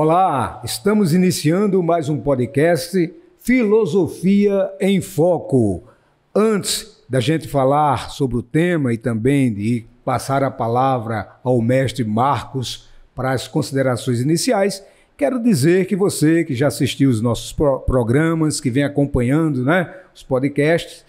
Olá, estamos iniciando mais um podcast Filosofia em Foco. Antes da gente falar sobre o tema e também de passar a palavra ao mestre Marcos para as considerações iniciais, quero dizer que você que já assistiu os nossos programas, que vem acompanhando, os podcasts,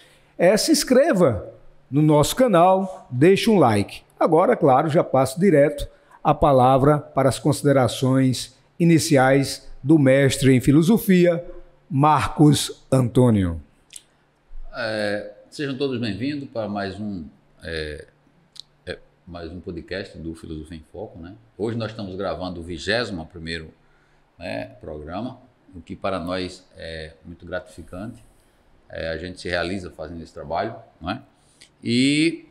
se inscreva no nosso canal, deixe um like. Agora, claro, já passo direto a palavra para as considerações iniciais do mestre em filosofia, Marcos Antônio. Sejam todos bem-vindos para mais um podcast do Filosofia em Foco, né? Hoje nós estamos gravando o 21º programa, o que para nós é muito gratificante. A gente se realiza fazendo esse trabalho, não é? E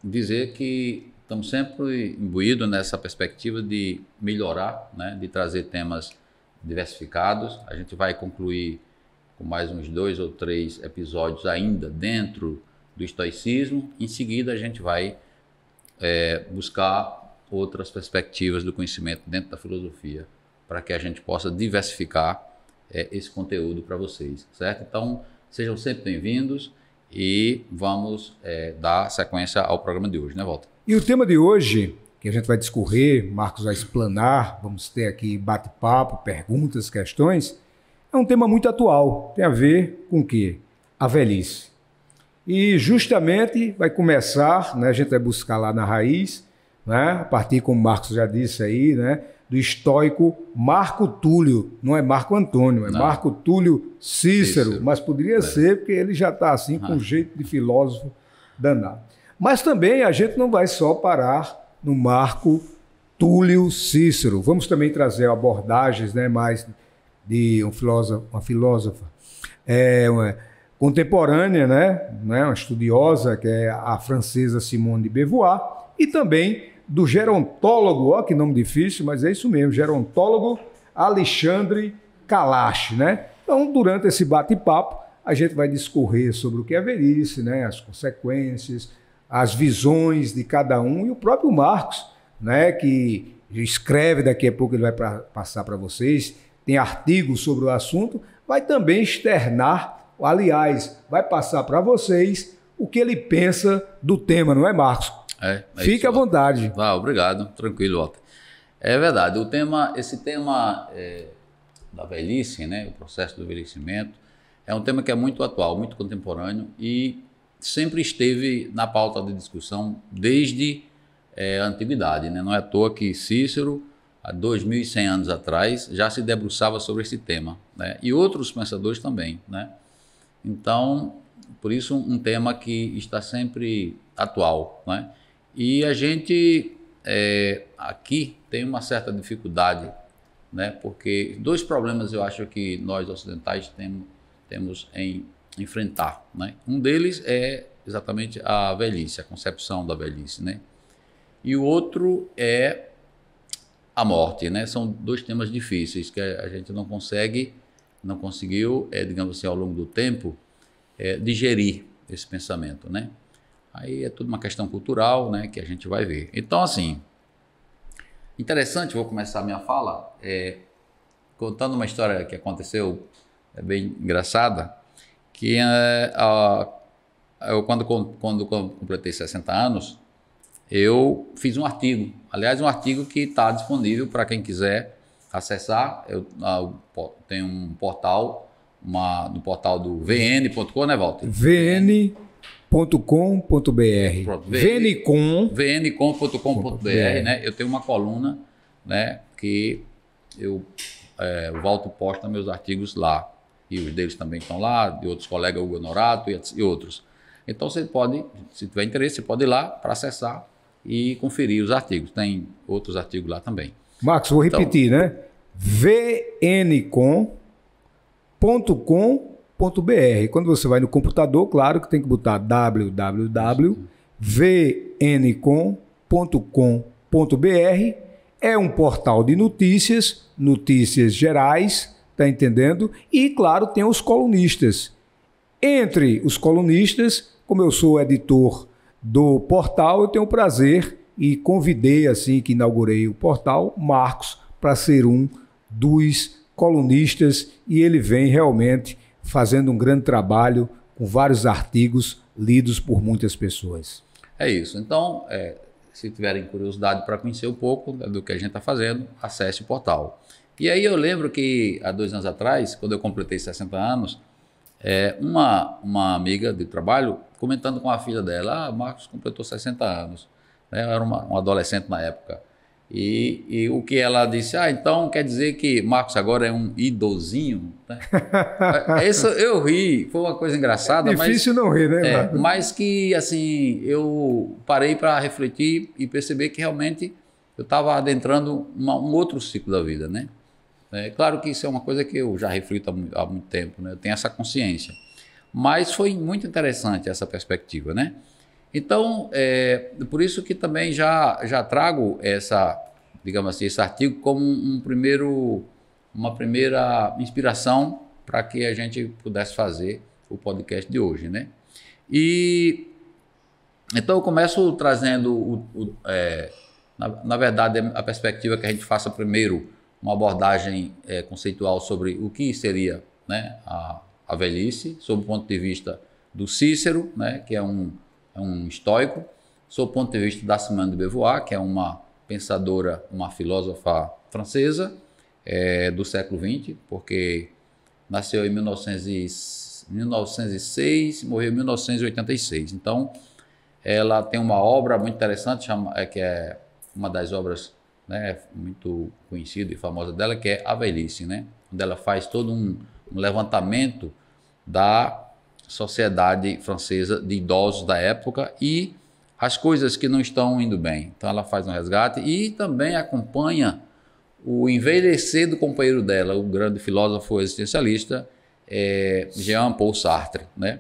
dizer que estamos sempre imbuídos nessa perspectiva de melhorar, de trazer temas diversificados. A gente vai concluir com mais uns 2 ou 3 episódios ainda dentro do estoicismo. Em seguida, a gente vai buscar outras perspectivas do conhecimento dentro da filosofia, para que a gente possa diversificar esse conteúdo para vocês, certo? Então, sejam sempre bem-vindos e vamos dar sequência ao programa de hoje, né, Walter? E o tema de hoje, que a gente vai discorrer, Marcos vai explanar, vamos ter aqui bate-papo, perguntas, questões, é um tema muito atual, tem a ver com o quê? A velhice. E justamente vai começar, a gente vai buscar lá na raiz, a partir, como o Marcos já disse aí, do estoico Marco Túlio, não é Marco Antônio, é Marco Túlio Cícero, mas poderia ser porque ele já está assim com um jeito de filósofo danado. Mas também a gente não vai só parar no Marco Túlio Cícero, vamos também trazer abordagens mais de uma filósofa contemporânea, uma estudiosa, que é a francesa Simone de Beauvoir, e também do gerontólogo, ó que nome difícil, mas é isso mesmo, gerontólogo Alexandre Kalash, Então, durante esse bate-papo, a gente vai discorrer sobre o que é a velhice, as consequências, as visões de cada um, e o próprio Marcos, que escreve, daqui a pouco ele vai passar para vocês, tem artigos sobre o assunto, vai também externar, aliás, vai passar para vocês o que ele pensa do tema, não é, Marcos? Fique à vontade. Obrigado, tranquilo, Walter. É verdade, esse tema da velhice, o processo do envelhecimento, é um tema que é muito atual, muito contemporâneo e sempre esteve na pauta de discussão desde a antiguidade, Não é à toa que Cícero, há 2.100 anos atrás, já se debruçava sobre esse tema, E outros pensadores também, Então, por isso um tema que está sempre atual, E a gente aqui tem uma certa dificuldade, porque 2 problemas eu acho que nós ocidentais temos em enfrentar, Um deles é exatamente a velhice, a concepção da velhice, E o outro é a morte, São 2 temas difíceis que a gente não conseguiu, digamos assim, ao longo do tempo, digerir esse pensamento, Aí é tudo uma questão cultural, que a gente vai ver. Então, assim, interessante, vou começar a minha fala contando uma história que aconteceu, bem engraçada, que eu quando completei 60 anos, eu fiz um artigo, aliás, um artigo que está disponível para quem quiser acessar. Eu tenho um portal, no portal do vn.com, Walter? vn.com.br vncom.com.br, Eu tenho uma coluna, que o Walter posta meus artigos lá, e os deles também estão lá, de outros colegas, Hugo Honorato e outros. Então você pode, se tiver interesse, você pode ir lá para acessar e conferir os artigos. Tem outros artigos lá também. Marcos, vou repetir, vncom.com.br. Quando você vai no computador, claro que tem que botar www.vncom.com.br. É um portal de notícias gerais, tá entendendo? E, claro, tem os colunistas. Entre os colunistas, como eu sou editor do portal, eu tenho o prazer e convidei, assim que inaugurei o portal, Marcos para ser um dos colunistas, e ele vem realmente fazendo um grande trabalho com vários artigos lidos por muitas pessoas. É isso. Então, se tiverem curiosidade para conhecer um pouco do que a gente está fazendo, acesse o portal. E aí eu lembro que há 2 anos atrás, quando eu completei 60 anos, uma amiga de trabalho comentando com a filha dela, Marcos completou 60 anos. Eu era um adolescente na época. E o que ela disse, então quer dizer que Marcos agora é um idosinho? Né? Isso eu ri, foi uma coisa engraçada. Difícil não rir, né, Marcos? Mas que assim, eu parei para refletir e perceber que realmente eu estava adentrando um outro ciclo da vida, né? Claro que isso é uma coisa que eu já reflito há muito tempo, né? Eu tenho essa consciência. Mas foi muito interessante essa perspectiva, né? Então, por isso que também já trago digamos assim, esse artigo como uma primeira inspiração para que a gente pudesse fazer o podcast de hoje, né? E então eu começo trazendo, na verdade, a perspectiva que a gente faça primeiro uma abordagem conceitual sobre o que seria, né, a velhice, sob o ponto de vista do Cícero, né, que é um estoico, sob o ponto de vista da Simone de Beauvoir, que é uma pensadora, uma filósofa francesa do século XX, porque nasceu em 1906 e morreu em 1986. Então, ela tem uma obra muito interessante, que é uma das obras, né, muito conhecida e famosa dela, que é A Velhice, né, onde ela faz todo um levantamento da sociedade francesa de idosos da época e as coisas que não estão indo bem. Então ela faz um resgate e também acompanha o envelhecer do companheiro dela, o grande filósofo existencialista Jean-Paul Sartre, né?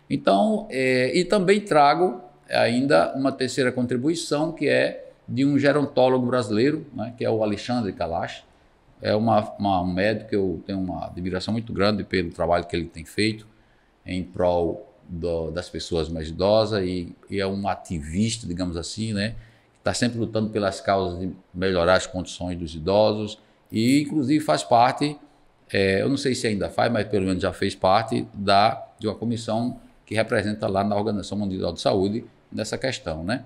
Então, e também trago ainda uma terceira contribuição, que é de um gerontólogo brasileiro, né, que é o Alexandre Kalash. É um médico que eu tenho uma admiração muito grande pelo trabalho que ele tem feito em prol das pessoas mais idosas e é um ativista, digamos assim, né, que está sempre lutando pelas causas de melhorar as condições dos idosos e, inclusive, faz parte, eu não sei se ainda faz, mas pelo menos já fez parte de uma comissão que representa lá na Organização Mundial de Saúde nessa questão, né?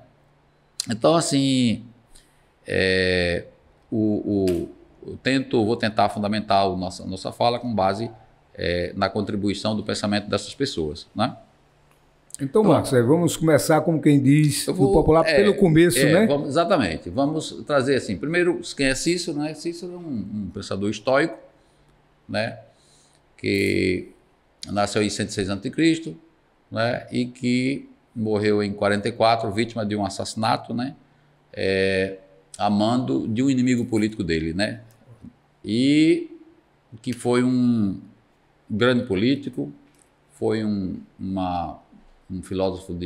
Então, assim, vou tentar fundamentar a nossa fala com base na contribuição do pensamento dessas pessoas, né? Então, Marcos, vamos começar, como quem diz, no popular, pelo começo, né? Exatamente. Vamos trazer assim, primeiro, quem é Cícero, né? Cícero é um pensador estoico, né? Que nasceu em 106 a.C., né? E que morreu em 44, vítima de um assassinato, né? A mando de um inimigo político dele, né? E que foi um grande político, foi um filósofo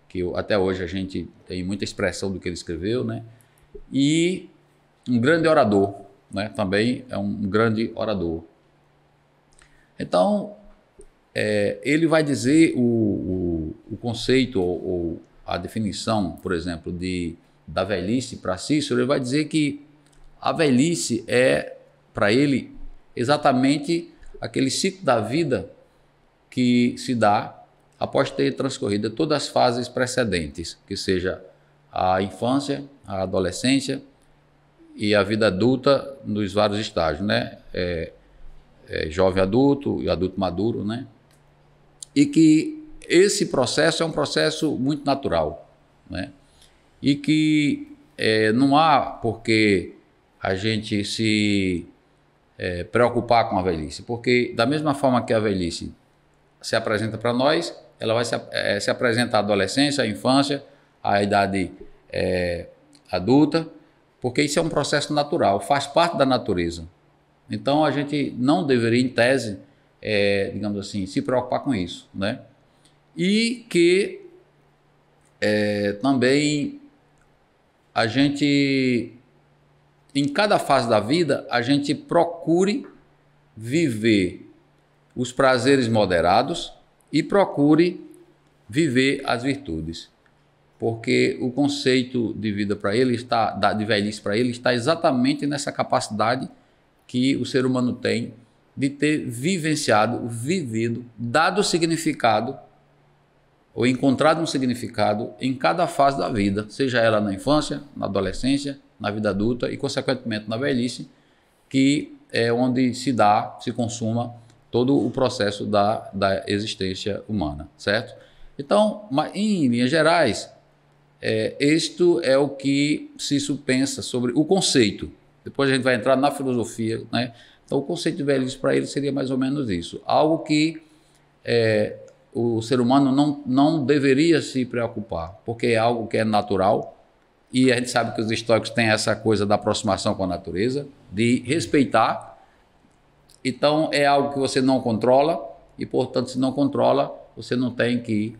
que até hoje a gente tem muita expressão do que ele escreveu, né? E um grande orador, né? Também é um grande orador. Então, ele vai dizer o conceito ou a definição, por exemplo, da velhice para Cícero. Ele vai dizer que a velhice é, para ele, exatamente aquele ciclo da vida que se dá após ter transcorrido todas as fases precedentes, que seja a infância, a adolescência e a vida adulta nos vários estágios, né? Jovem adulto e adulto maduro, né? E que esse processo é um processo muito natural, né? E que não há por que a gente se preocupar com a velhice, porque da mesma forma que a velhice se apresenta para nós, ela vai se apresentar à adolescência, à infância, à idade adulta, porque isso é um processo natural, faz parte da natureza. Então a gente não deveria, em tese, digamos assim, se preocupar com isso, né? E que também a gente, em cada fase da vida, a gente procure viver os prazeres moderados e procure viver as virtudes. porque o conceito de vida para ele de velhice para ele está exatamente nessa capacidade que o ser humano tem de ter vivenciado, vivido, dado significado ou encontrado um significado em cada fase da vida, seja ela na infância, na adolescência, na vida adulta e, consequentemente, na velhice, que é onde se consuma todo o processo da existência humana, certo? Então, em linhas gerais, isto é o que se pensa sobre o conceito. Depois a gente vai entrar na filosofia, né? Então, o conceito de velhice para ele seria mais ou menos isso. Algo que o ser humano não deveria se preocupar, porque é algo que é natural, e a gente sabe que os estoicos têm essa coisa da aproximação com a natureza, de respeitar. Então, é algo que você não controla, e, portanto, se não controla, você não tem que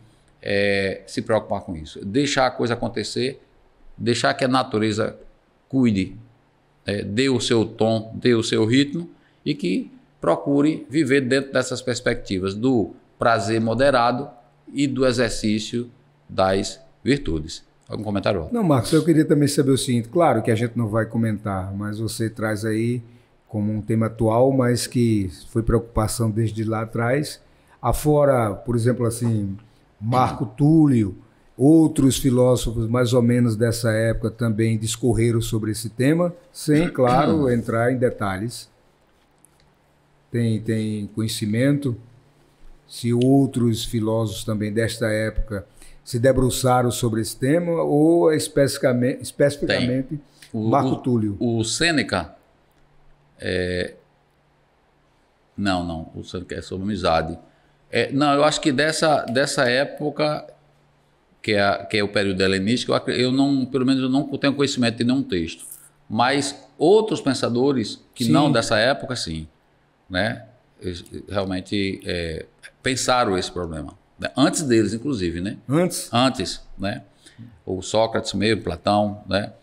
se preocupar com isso. Deixar a coisa acontecer, deixar que a natureza cuide, dê o seu tom, dê o seu ritmo, e que procure viver dentro dessas perspectivas do prazer moderado e do exercício das virtudes. Algum comentário? Não, Marcos, eu queria também saber o seguinte, claro que a gente não vai comentar, mas você traz aí como um tema atual, mas que foi preocupação desde lá atrás, afora, por exemplo, assim, Marco Túlio, outros filósofos mais ou menos dessa época também discorreram sobre esse tema, sem, claro, entrar em detalhes. Tem conhecimento se outros filósofos também desta época se debruçaram sobre esse tema ou especificamente Marco Túlio? O Sêneca não, o Sêneca é sobre amizade. Não, eu acho que dessa época, que é o período helenístico, eu não, pelo menos eu não tenho conhecimento de nenhum texto. Mas outros pensadores que sim, não dessa época, sim, né? Eles realmente pensaram esse problema. Antes deles, inclusive, né? Antes, né? O Sócrates mesmo, Platão, né?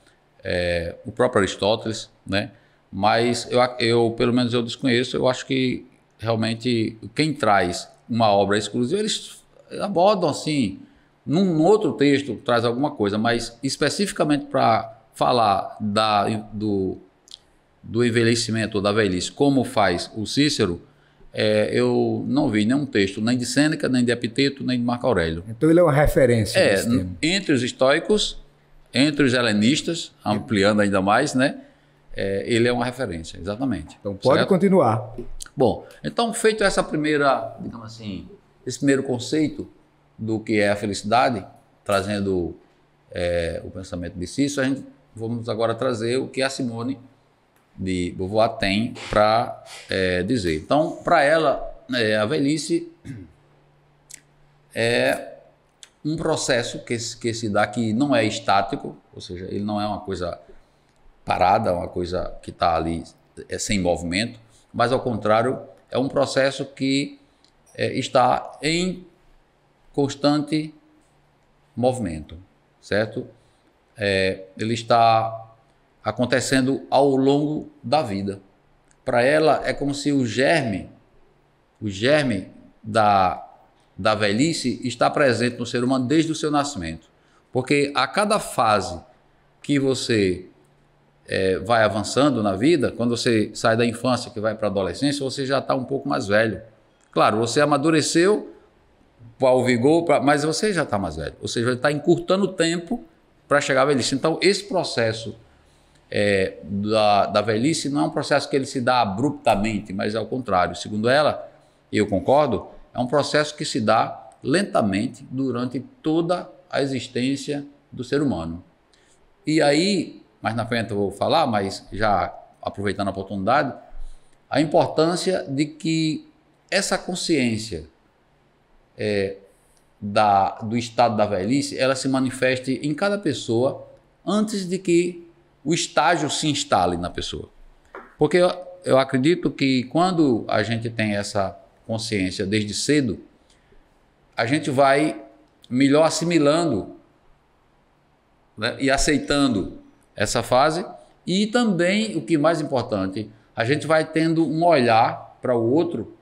O próprio Aristóteles, né? Mas eu, pelo menos eu desconheço, eu acho que realmente quem traz uma obra exclusiva, eles abordam assim, num outro texto traz alguma coisa, mas especificamente para falar do envelhecimento ou da velhice, como faz o Cícero, eu não vi nenhum texto, nem de Sêneca, nem de Epiteto, nem de Marco Aurélio. Então ele é uma referência nesse tema. Entre os estoicos, entre os helenistas, ampliando ainda mais, né? Ele é uma referência, exatamente. Então pode continuar. Bom, então feito essa primeira, digamos assim, esse primeiro conceito do que é a felicidade, trazendo o pensamento de Cícero, vamos agora trazer o que a Simone de Beauvoir tem para dizer. Então, para ela, a velhice é um processo que se dá, que não é estático, ou seja, ele não é uma coisa parada, uma coisa que está ali sem movimento, mas ao contrário, é um processo que está em constante movimento, certo? Ele está acontecendo ao longo da vida. Para ela é como se o germe da velhice está presente no ser humano desde o seu nascimento. Porque a cada fase que você vai avançando na vida, quando você sai da infância que vai para a adolescência, você já está um pouco mais velho. Claro, você amadureceu para o vigor, mas você já está mais velho. Ou seja, está encurtando o tempo para chegar à velhice. Então, esse processo da velhice não é um processo que ele se dá abruptamente, mas ao contrário. Segundo ela, e eu concordo, é um processo que se dá lentamente durante toda a existência do ser humano. E aí, mais na frente eu vou falar, mas já aproveitando a oportunidade, a importância de que essa consciência do estado da velhice, ela se manifeste em cada pessoa antes de que o estágio se instale na pessoa. Porque eu acredito que quando a gente tem essa consciência desde cedo, a gente vai melhor assimilando, né, e aceitando essa fase, e também, o que é mais importante, a gente vai tendo um olhar para o outro,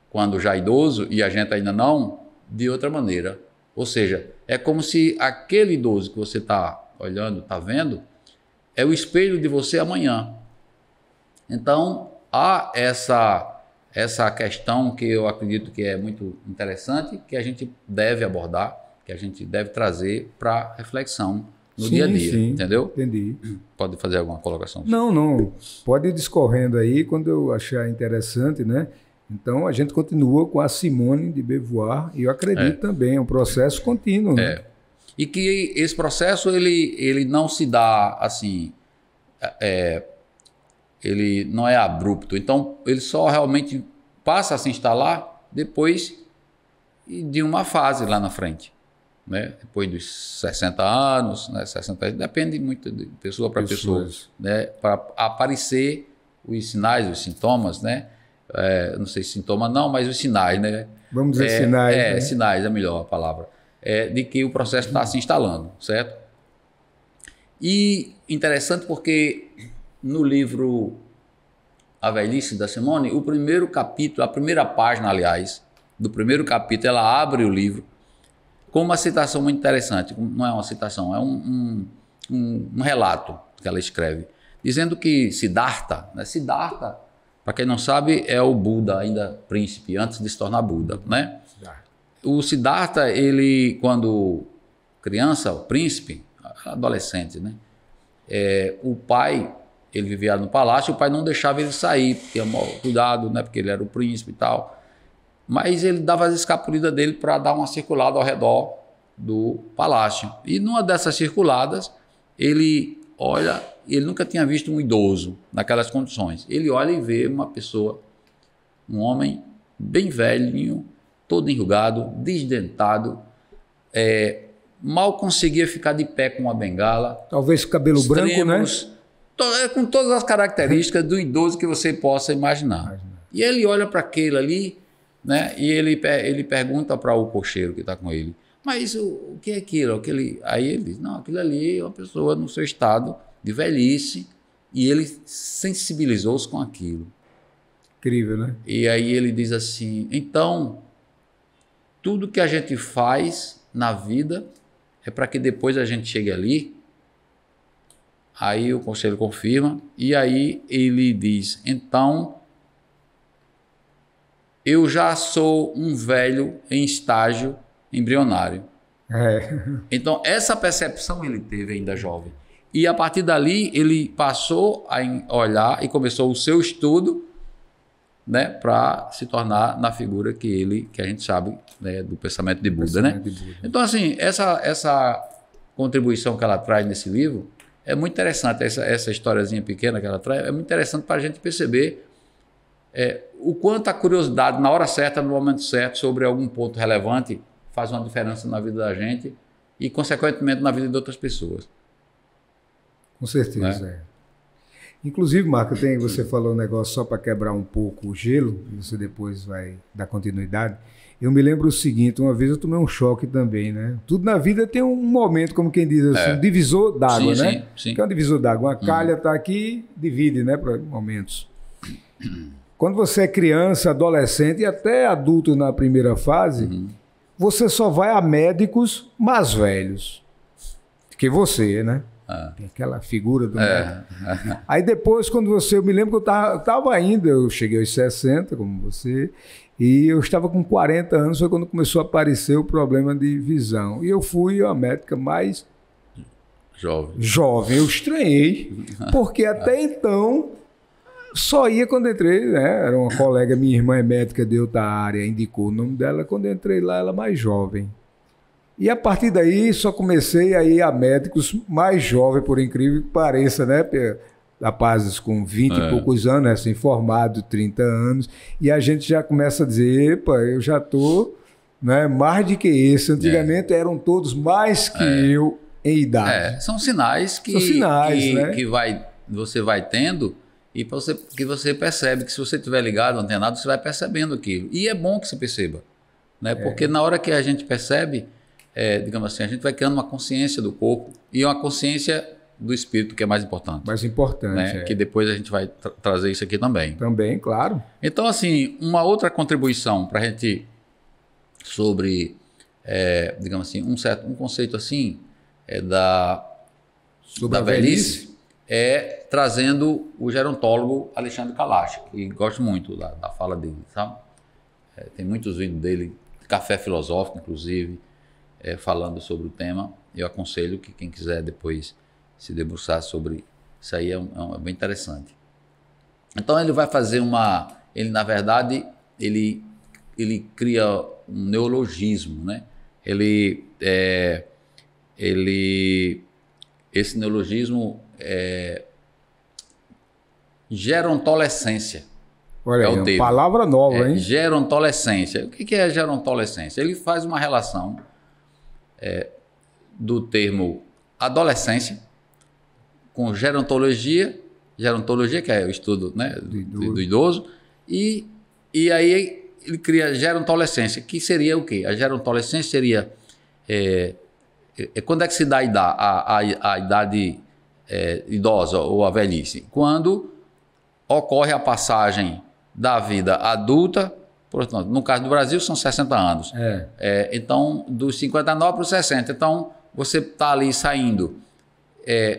quando já idoso, e a gente ainda não, de outra maneira. Ou seja, é como se aquele idoso que você está olhando, está vendo, é o espelho de você amanhã. Então, há essa questão que eu acredito que é muito interessante, que a gente deve abordar, que a gente deve trazer para reflexão no dia a dia, entendeu? Entendi. Pode fazer alguma colocação? Não. Pode ir discorrendo aí quando eu achar interessante, né? Então, a gente continua com a Simone de Beauvoir e eu acredito também, é um processo contínuo, né? E que esse processo, ele não se dá assim, ele não é abrupto. Então, ele só realmente passa a se instalar depois de uma fase lá na frente. Né? Depois dos 60 anos, né? 60, depende muito de pessoa para pessoa, né? Para aparecer os sinais, os sintomas, né? Não sei se sintoma não, mas os sinais, né? Vamos dizer sinais. Né? Sinais é melhor a palavra. De que o processo está se instalando, certo? E interessante porque no livro A Velhice da Simone, o primeiro capítulo, a primeira página, aliás, do primeiro capítulo, ela abre o livro com uma citação muito interessante. Não é uma citação, é um relato que ela escreve, dizendo que Siddhartha, né? Siddhartha, para quem não sabe, é o Buda, ainda príncipe, antes de se tornar Buda, né? O Siddhartha, ele, quando criança, o príncipe, adolescente, né? O pai, ele vivia no palácio, o pai não deixava ele sair, tinha cuidado, né? Porque ele era o príncipe e tal. Mas ele dava as escapulidas dele para dar uma circulada ao redor do palácio. E numa dessas circuladas, ele olha, ele nunca tinha visto um idoso naquelas condições. Ele olha e vê uma pessoa, um homem bem velhinho, todo enrugado, desdentado, mal conseguia ficar de pé com uma bengala. Talvez cabelo branco, né? Com todas as características do idoso que você possa imaginar. E ele olha para aquele ali, né? E ele pergunta para o cocheiro que está com ele, mas o que é aquilo? Aí ele diz, não, aquilo ali é uma pessoa no seu estado de velhice, e ele sensibilizou-se com aquilo. Incrível, né? E aí ele diz assim, então, tudo que a gente faz na vida é para que depois a gente chegue ali. Aí o conselho confirma, e aí ele diz, então, eu já sou um velho em estágio embrionário. Então, essa percepção ele teve ainda jovem. E a partir dali, ele passou a olhar e começou o seu estudo, né, para se tornar na figura que a gente sabe, né, do pensamento de Buda, né? Então, assim, essa contribuição que ela traz nesse livro é muito interessante. Essa historiazinha pequena que ela traz é muito interessante para a gente perceber o quanto a curiosidade, na hora certa, no momento certo, sobre algum ponto relevante, faz uma diferença na vida da gente e, consequentemente, na vida de outras pessoas. Com certeza, né? Inclusive, Marco, você falou um negócio só para quebrar um pouco o gelo, e você depois vai dar continuidade. Eu me lembro o seguinte, uma vez eu tomei um choque também, né? Tudo na vida tem um momento, como quem diz assim, um divisor d'água, né? Sim. Que é um divisor d'água. Uma calha está aqui, divide, né, para momentos. Quando você é criança, adolescente e até adulto na primeira fase, você só vai a médicos mais velhos que você, né? Tem aquela figura do médico. Aí depois, eu me lembro que eu estava ainda, eu cheguei aos 60, como você, e eu estava com 40 anos, foi quando começou a aparecer o problema de visão. E eu fui a médica mais jovem. Eu estranhei, porque até então só ia quando entrei, né? Era uma colega, minha irmã é médica de outra área, indicou o nome dela, quando eu entrei lá, ela mais jovem. E a partir daí só comecei a ir a médicos mais jovens, por incrível que pareça, né? Rapazes com 20 e poucos anos, recém-formado, 30 anos, e a gente já começa a dizer, epa, eu já estou, né, mais do que esse. Antigamente eram todos mais que eu em idade. São sinais né? Que você vai tendo e que você percebe que se você estiver ligado, antenado, você vai percebendo aquilo. E é bom que se perceba, né? Porque na hora que a gente percebe, digamos assim, a gente vai criando uma consciência do corpo e uma consciência do espírito, que é mais importante. Mais importante, né? Que depois a gente vai trazer isso aqui também. Também, claro. Então, assim, uma outra contribuição para a gente sobre digamos assim, um conceito assim Sobre da a velhice, trazendo o gerontólogo Alexandre Kalash, que gosto muito da fala dele, sabe? Tem muitos vídeos dele, Café Filosófico, inclusive, falando sobre o tema. Eu aconselho que quem quiser depois se debruçar sobre isso aí, é bem interessante. Então ele vai fazer ele na verdade, ele cria um neologismo, né? Esse neologismo é gerontolescência. Olha aí, o termo. Palavra nova, hein? Gerontolescência. O que é gerontolescência? Ele faz uma relação do termo adolescência com gerontologia, que é o estudo, né, do idoso, e aí ele cria gerontolescência, que seria o quê? A gerontolescência seria quando é que se dá a idade idosa ou a velhice? Quando ocorre a passagem da vida adulta, portanto, no caso do Brasil são 60 anos, então dos 59 para os 60, então você está ali saindo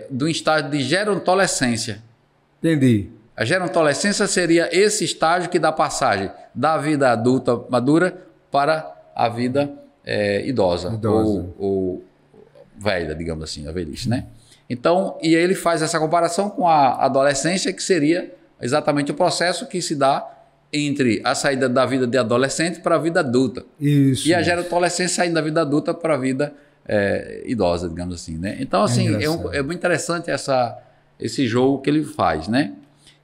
do estágio de gerontolescência. Entendi. A gerontolescência seria esse estágio que dá passagem da vida adulta madura para a vida idosa. Ou velha, digamos assim, a velhice, né? Então, e aí ele faz essa comparação com a adolescência, que seria exatamente o processo que se dá entre a saída da vida de adolescente para a vida adulta. Isso. E a gerontolescência saindo da vida adulta para a vida idosa, digamos assim, né? Então, assim, é muito interessante esse jogo que ele faz, né?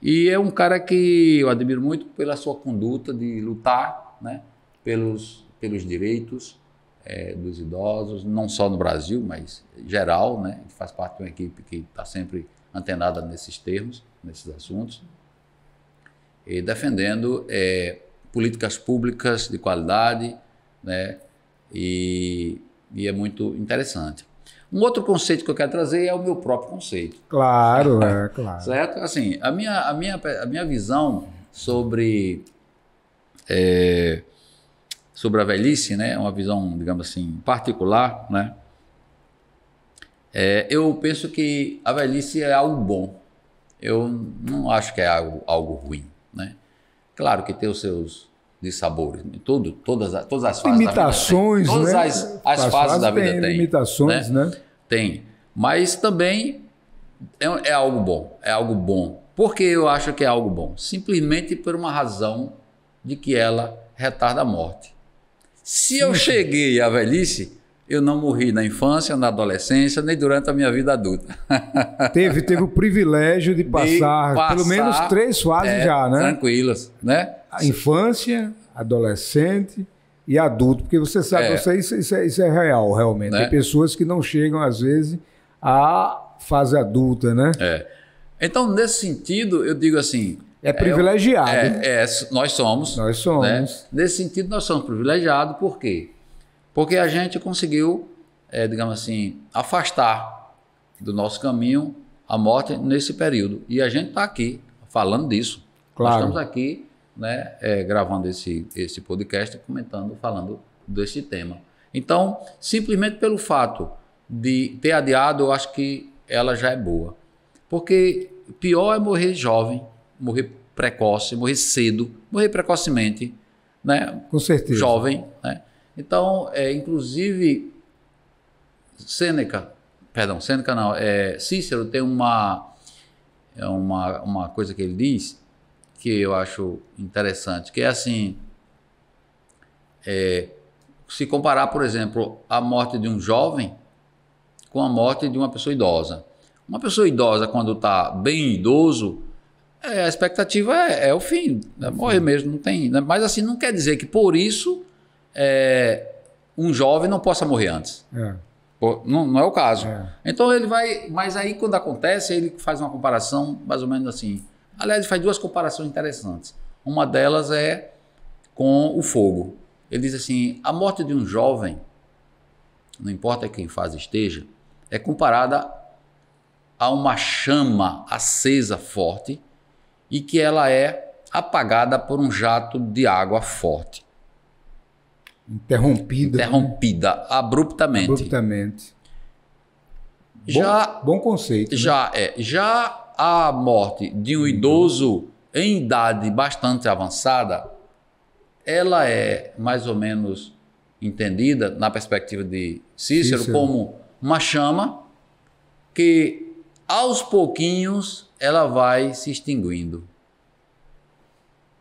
E é um cara que eu admiro muito pela sua conduta de lutar, né, pelos direitos dos idosos, não só no Brasil, mas geral, né? Ele faz parte de uma equipe que está sempre antenada nesses termos, nesses assuntos, e defendendo políticas públicas de qualidade, né? E é muito interessante. Um outro conceito que eu quero trazer é o meu próprio conceito. Claro, claro. Certo? Assim, a minha visão sobre a velhice, né? Uma visão, digamos assim, particular, né? Eu penso que a velhice é algo bom. Eu não acho que é algo ruim, né? Claro que tem os seus dissabores, todas as fases limitações, da vida tem. Todas né? as fases da vida tem limitações, né? Tem, mas também é algo bom, Por que eu acho que é algo bom? Simplesmente por uma razão de que ela retarda a morte. Se eu cheguei à velhice, eu não morri na infância, na adolescência, nem durante a minha vida adulta. Teve o privilégio de passar pelo menos 3 fases já, né? Tranquilas, né? A infância, adolescente e adulto, porque você sabe, isso é real, realmente. Né? Tem pessoas que não chegam, às vezes, à fase adulta, né? Então, nesse sentido, eu digo assim... É privilegiado. Nós somos. Nós somos. Né? Nesse sentido, nós somos privilegiados. Por quê? Porque a gente conseguiu, digamos assim, afastar do nosso caminho a morte nesse período. E a gente está aqui falando disso. Claro. Nós estamos aqui, né, gravando esse podcast, falando desse tema. Então, simplesmente pelo fato de ter adiado, eu acho que ela já é boa. Porque pior é morrer jovem, morrer precoce, morrer cedo, morrer precocemente, né? Com certeza. Jovem, né? Então, inclusive, Cícero tem uma coisa que ele diz que eu acho interessante, que é assim, se comparar, por exemplo, a morte de um jovem com a morte de uma pessoa idosa. Uma pessoa idosa, quando está bem idoso, a expectativa é o fim, né? Morrer mesmo, não tem, né? Mas assim, não quer dizer que por isso um jovem não possa morrer antes. Não é o caso. Então ele vai, mas aí quando acontece, ele faz uma comparação mais ou menos assim. Aliás, ele faz 2 comparações interessantes. Uma delas é com o fogo. Ele diz assim, a morte de um jovem, não importa quem fase esteja, é comparada a uma chama acesa forte e que ela é apagada por um jato de água forte. Interrompida. Interrompida, abruptamente. Abruptamente. Já, bom conceito. Né? Já a morte de um idoso em idade bastante avançada, ela é mais ou menos entendida, na perspectiva de Cícero, como uma chama que, aos pouquinhos, ela vai se extinguindo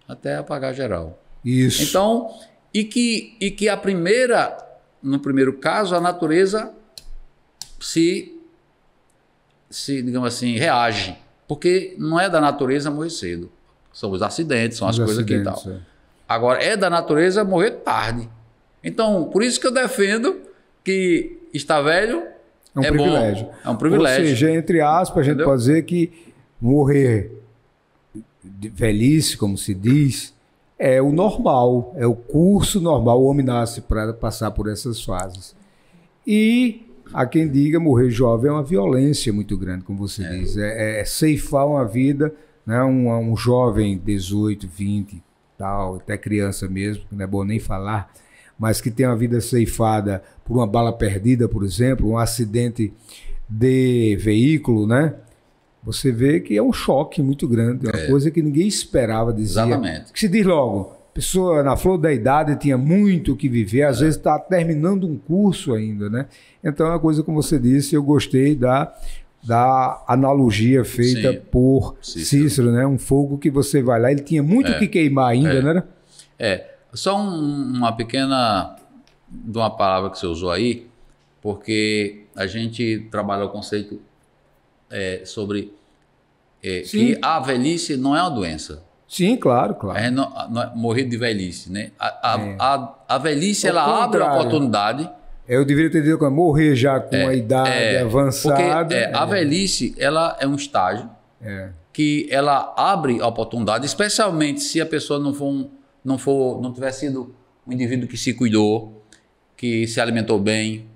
até apagar geral. Isso. Então, e que no primeiro caso, a natureza digamos assim, reage. Porque não é da natureza morrer cedo. São os acidentes, são as coisas aqui e tal. Agora, é da natureza morrer tarde. Então, por isso que eu defendo que estar velho é um privilégio. Bom. É um privilégio. Ou seja, entre aspas, a gente pode dizer que morrer de velhice, como se diz, é o normal, é o curso normal. O homem nasce para passar por essas fases. E há quem diga morrer jovem é uma violência muito grande, como você diz. É ceifar uma vida, né? Um jovem, 18, 20, tal, até criança mesmo, que não é bom nem falar, mas que tem uma vida ceifada por uma bala perdida, por exemplo, um acidente de veículo, né? Você vê que é um choque muito grande, uma coisa que ninguém esperava, dizia. Exatamente. Que se diz logo, pessoa na flor da idade tinha muito o que viver, às vezes está terminando um curso ainda, né? Então é uma coisa, como você disse, eu gostei da analogia feita por Cícero, né? Um fogo que você vai lá, ele tinha muito o que queimar ainda, né? Só uma pequena de uma palavra que você usou aí, porque a gente trabalha o conceito sobre que a velhice não é uma doença. Sim, claro. Não é morrer de velhice, né? A velhice, ela abre a oportunidade. Eu deveria ter dito morrer já com a idade avançada. Porque a velhice, ela é um estágio que ela abre a oportunidade, especialmente se a pessoa não tiver sido um indivíduo que se cuidou, que se alimentou bem,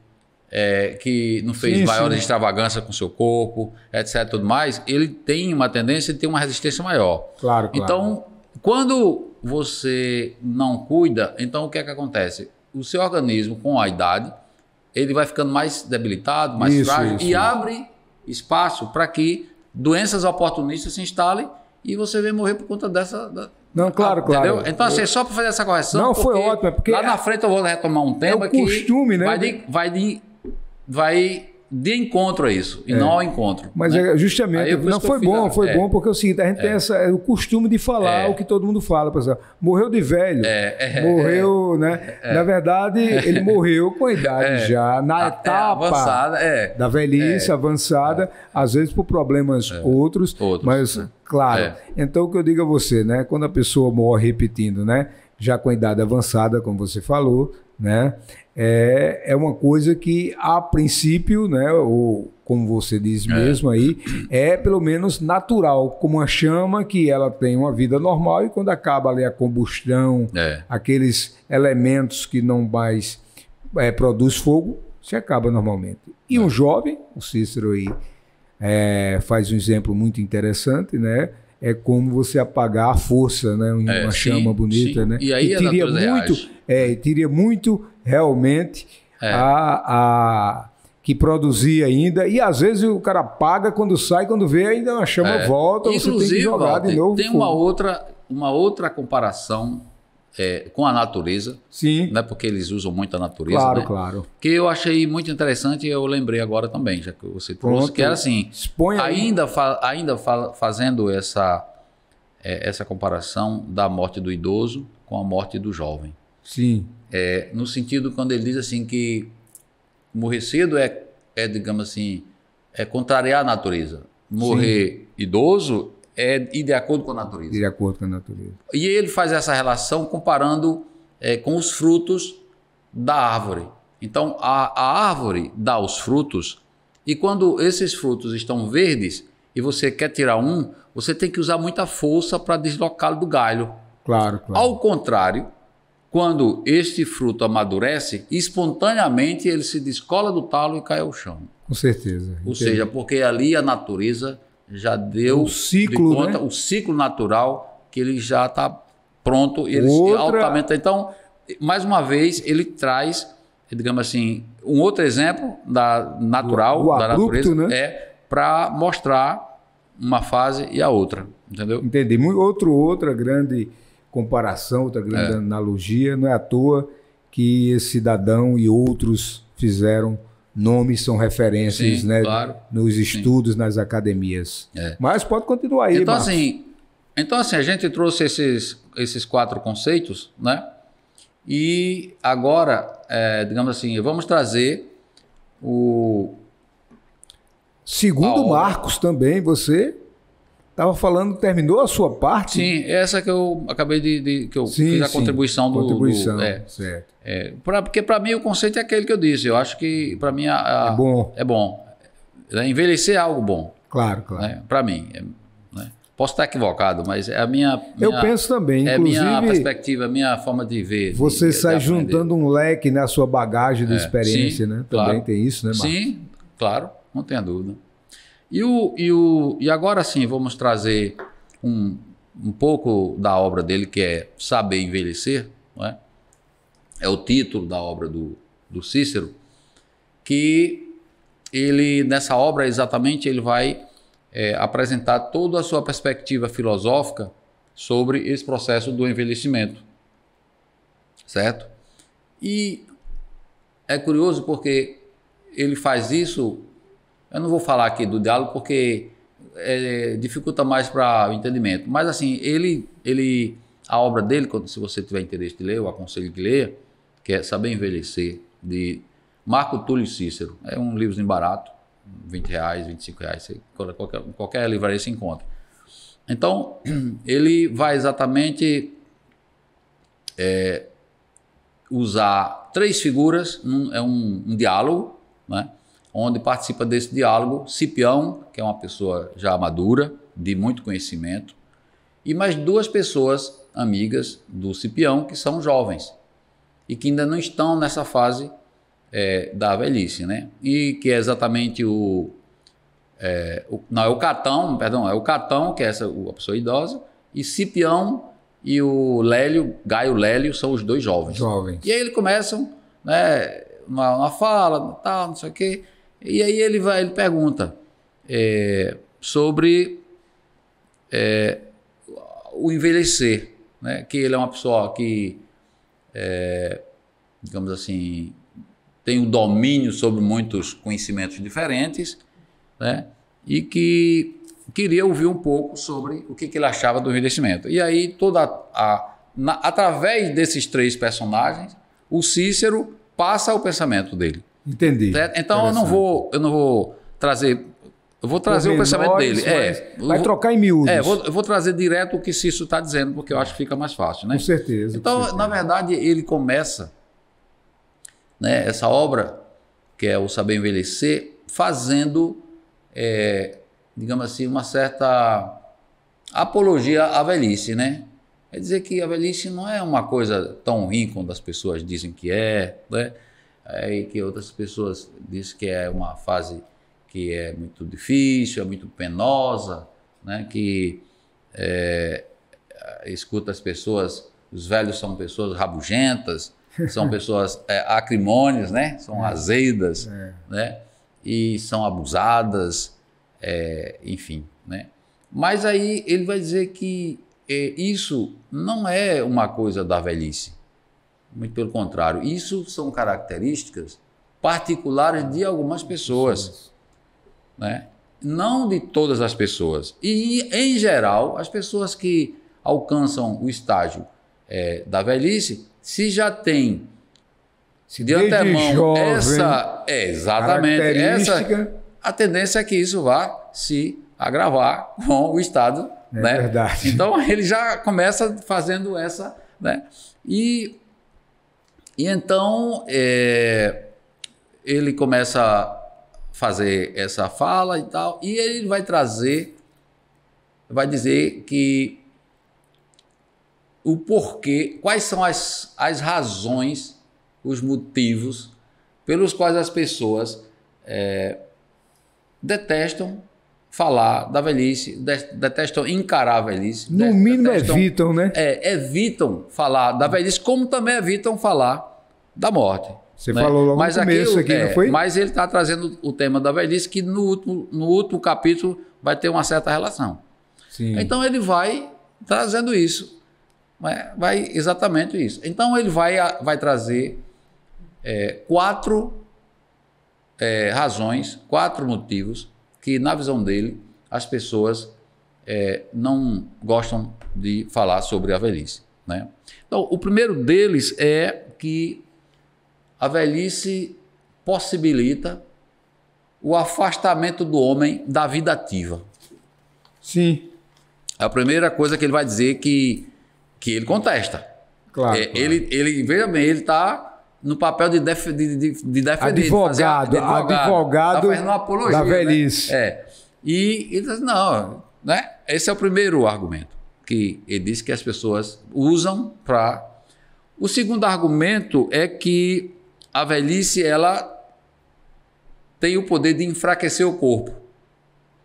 que não fez maiores extravagâncias com seu corpo, etc. Tudo mais, ele tem uma tendência de ter uma resistência maior. Claro. Então, quando você não cuida, então o que é que acontece? O seu organismo, com a idade, ele vai ficando mais debilitado, mais frágil e abre espaço para que doenças oportunistas se instalem e você vem morrer por conta dessa... Não, claro. Então, assim, só para fazer essa correção... Não, foi ótimo. Porque lá na frente eu vou retomar um tema que costume, né? vai de encontro a isso, e não ao encontro. Mas justamente, não foi bom, porque é o seguinte, a gente tem o costume de falar o que todo mundo fala, pessoal. Morreu de velho, morreu, né? Na verdade, ele morreu com a idade já, na etapa avançada, da velhice avançada, às vezes por problemas outros, mas, claro. Então, o que eu digo a você, né? Quando a pessoa morre, repetindo, né? Já com a idade avançada, como você falou, né? É uma coisa que, a princípio, né, ou como você diz mesmo aí, é pelo menos natural, como uma chama que ela tem uma vida normal e quando acaba ali a combustão, aqueles elementos que não mais produz fogo, se acaba normalmente. E um jovem, o Cícero aí faz um exemplo muito interessante, né? É como você apagar a força, né? Uma chama bonita, né? E aí teria muito realmente que produzir ainda. E às vezes o cara apaga quando sai, quando vê ainda a chama volta, inclusive, você tem que jogar Walter, de novo. Tem uma outra comparação com a natureza. Sim. Né? Porque eles usam muito a natureza. Claro, né? claro. Que eu achei muito interessante e eu lembrei agora também, já que você trouxe, Pronto. que era assim, fazendo essa comparação da morte do idoso com a morte do jovem. Sim. No sentido quando ele diz assim que morrer cedo digamos assim, contrariar a natureza. Morrer idoso ir de acordo com a natureza. De acordo com a natureza. E ele faz essa relação comparando com os frutos da árvore. Então, a árvore dá os frutos e quando esses frutos estão verdes e você quer tirar um, você tem que usar muita força para deslocá-lo do galho. Claro. Ao contrário, quando este fruto amadurece, espontaneamente ele se descola do talo e cai ao chão. Com certeza. Ou seja, porque ali a natureza já deu o ciclo, o ciclo natural que ele já está pronto. Altamente. Então, mais uma vez, ele traz, digamos assim, um outro exemplo natural, do da abrupto, natureza, né? para mostrar uma fase e a outra, entendeu? Entendi. Outra grande comparação, outra grande analogia, não é à toa que esse cidadão e outros fizeram nomes, são referências, Sim, né, claro. nos estudos, nas academias. Mas pode continuar aí, Então, Marcos. assim, a gente trouxe esses 4 conceitos, né? E agora, digamos assim, vamos trazer o... Segundo Marcos também, você estava falando, terminou a sua parte? Sim, essa que eu acabei que eu fiz a contribuição do... certo. Porque para mim o conceito é aquele que eu disse. Eu acho que para mim é bom. É bom. Envelhecer é algo bom. Claro. Né? Para mim. Né? Posso estar equivocado, mas é a minha... Eu penso também, inclusive... É a minha perspectiva, a minha forma de ver. Você sai juntando um leque na sua bagagem de experiência, sim, né? Claro. Também tem isso, né, Marcos? Sim, claro, não tenha dúvida. E agora sim, vamos trazer um pouco da obra dele, que é Saber Envelhecer, não é? É o título da obra do Cícero, que ele, nessa obra, exatamente, ele vai apresentar toda a sua perspectiva filosófica sobre esse processo do envelhecimento, certo? E é curioso porque ele faz isso, eu não vou falar aqui do diálogo porque dificulta mais para o entendimento, mas assim, a obra dele, se você tiver interesse de ler, eu aconselho que leia, que é Saber Envelhecer, de Marco Túlio Cícero. É um livrozinho barato, R$20, R$25, qualquer livraria se encontra. Então, ele vai exatamente usar 3 figuras, é um diálogo, né, onde participa desse diálogo Cipião, que é uma pessoa já madura, de muito conhecimento, e mais 2 pessoas amigas do Cipião, que são jovens, e que ainda não estão nessa fase da velhice, né? E que é exatamente o Catão, é o Catão, que é a pessoa idosa, e Cipião e o Lélio, Gaio Lélio, são os 2 jovens. E aí eles começam, né, uma fala, tal, não sei o quê, e aí ele pergunta sobre o envelhecer, né? Que ele é uma pessoa que, digamos assim, tem um domínio sobre muitos conhecimentos diferentes, né? E que queria ouvir um pouco sobre o que ele achava do envelhecimento. E aí, através desses 3 personagens, o Cícero passa o pensamento dele. Entendi. Certo? Então, eu não vou trazer... Eu vou trazer o pensamento dele. Vai trocar em miúdos. Eu vou trazer direto o que Cícero está dizendo, porque eu acho que fica mais fácil, né? Com certeza. Então, na verdade, ele começa, né, essa obra, que é o Saber Envelhecer, fazendo, digamos assim, uma certa apologia à velhice, né? Quer dizer que a velhice não é uma coisa tão ruim quanto as pessoas dizem que né? E que outras pessoas dizem que é uma fase que é muito difícil, é muito penosa, né? Que escuta as pessoas, os velhos são pessoas rabugentas, são pessoas acrimônias, né? São azedas, né? E são abusadas, enfim, né? Mas aí ele vai dizer que isso não é uma coisa da velhice, muito pelo contrário, isso são características particulares de algumas pessoas, né? Não de todas as pessoas. E, em geral, as pessoas que alcançam o estágio da velhice, se já tem de antemão a tendência é que isso vá se agravar com o estado, né? Verdade. Então ele já começa fazendo essa, né? E então ele começa a fazer essa fala e tal, e ele vai dizer que o porquê, quais são as razões, os motivos pelos quais as pessoas detestam falar da velhice, detestam encarar a velhice. No mínimo evitam, né? Evitam falar da velhice, como também evitam falar da morte. Você falou logo no começo aqui, não foi? Mas ele está trazendo o tema da velhice, que no último capítulo vai ter uma certa relação. Sim. Então ele vai trazendo isso. Vai exatamente isso. Então ele vai trazer 4 razões, 4 motivos que, na visão dele, as pessoas não gostam de falar sobre a velhice, né? Então, o primeiro deles é que a velhice possibilita o afastamento do homem da vida ativa. Sim. É a primeira coisa que ele vai dizer que ele contesta. Claro. Ele veja bem, ele está no papel de defender. Advogado. Tá fazendo uma apologia, da velhice. Né? E ele diz, não, né? Esse é o primeiro argumento que ele diz que as pessoas usam para... O segundo argumento é que a velhice, ela tem o poder de enfraquecer o corpo,